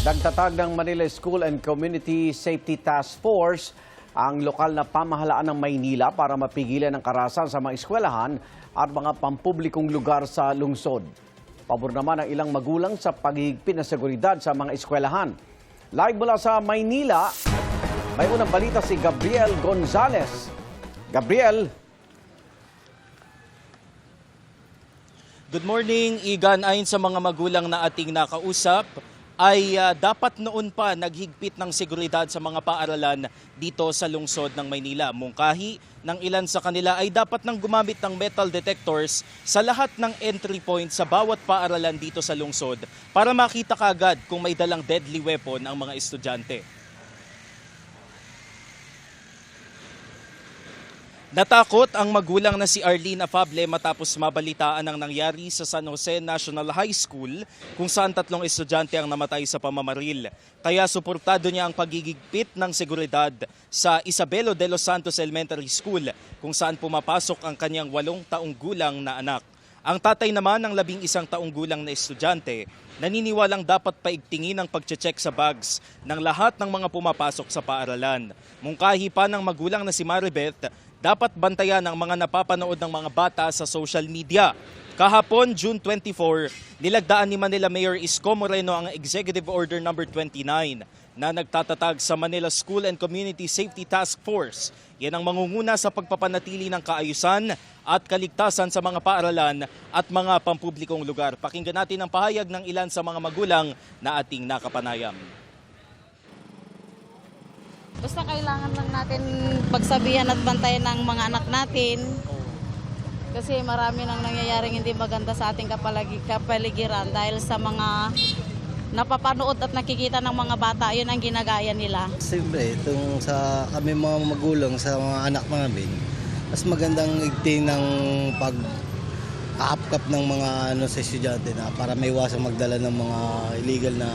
Nagtatag ng Manila School and Community Safety Task Force ang lokal na pamahalaan ng Maynila para mapigilan ang karahasan sa mga eskwelahan at mga pampublikong lugar sa lungsod. Pabor naman ang ilang magulang sa paghihigpit ng seguridad sa mga eskwelahan. Live mula sa Maynila, may unang balita si Gabriel Gonzales. Gabriel. Good morning, Igan. Ayon sa mga magulang na ating nakausap, ay dapat noon pa naghigpit ng seguridad sa mga paaralan dito sa lungsod ng Maynila. Mungkahi ng ilan sa kanila ay dapat nang gumamit ng metal detectors sa lahat ng entry point sa bawat paaralan dito sa lungsod para makita kaagad kung may dalang deadly weapon ang mga estudyante. Natakot ang magulang na si Arlene Afable matapos mabalitaan ang nangyari sa San Jose National High School kung saan 3 estudyante ang namatay sa pamamaril. Kaya suportado niya ang pagigigpit ng seguridad sa Isabelo de los Santos Elementary School kung saan pumapasok ang kanyang 8 taong gulang na anak. Ang tatay naman ng 11 taong gulang na estudyante naniniwalang dapat paigtingin ang pagche-check sa bags ng lahat ng mga pumapasok sa paaralan. Mungkahi pa ng magulang na si Maribeth, dapat bantayan ang mga napapanood ng mga bata sa social media. Kahapon, June 24, nilagdaan ni Manila Mayor Isko Moreno ang Executive Order No. 29 na nagtatatag sa Manila School and Community Safety Task Force. Yan ang mangunguna sa pagpapanatili ng kaayusan at kaligtasan sa mga paaralan at mga pampublikong lugar. Pakinggan natin ang pahayag ng ilan sa mga magulang na ating nakapanayam. Basta kailangan lang natin pagsabihan at bantayan ng mga anak natin. Kasi marami nang nangyayaring hindi maganda sa ating kapaligiran dahil sa mga napapanood at nakikita ng mga bata, yun ang ginagaya nila. Siyempre, itong sa kami mga magulang sa mga anak namin, mas magandang igting ng pag-aapkap ng mga sa estudyante na para may iwasang magdala ng mga illegal na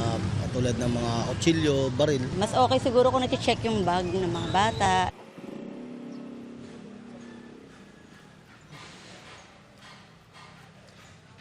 tulad ng mga kutsilyo, baril. Mas okay siguro kung nati-check yung bag ng mga bata.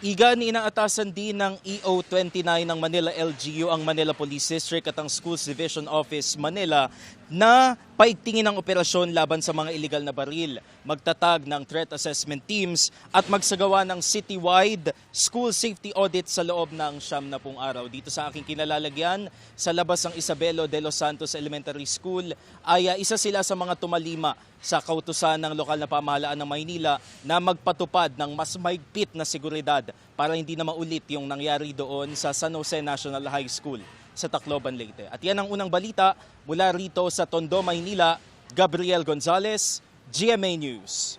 Igan, inaatasan din ng EO29 ng Manila LGU ang Manila Police District at ang Schools Division Office Manila na paigtingin ang operasyon laban sa mga illegal na baril, magtatag ng threat assessment teams at magsagawa ng citywide school safety audit sa loob ng 90 araw. Dito sa aking kinalalagyan, sa labas ng Isabelo de los Santos Elementary School ay isa sila sa mga tumalima sa kautusan ng lokal na pamahalaan ng Maynila na magpatupad ng mas mahigpit na seguridad para hindi na maulit yung nangyari doon sa San Jose National High School sa Tacloban, Leyte. At yan ang unang balita mula rito sa Tondo, Maynila. Gabriel Gonzales, GMA News.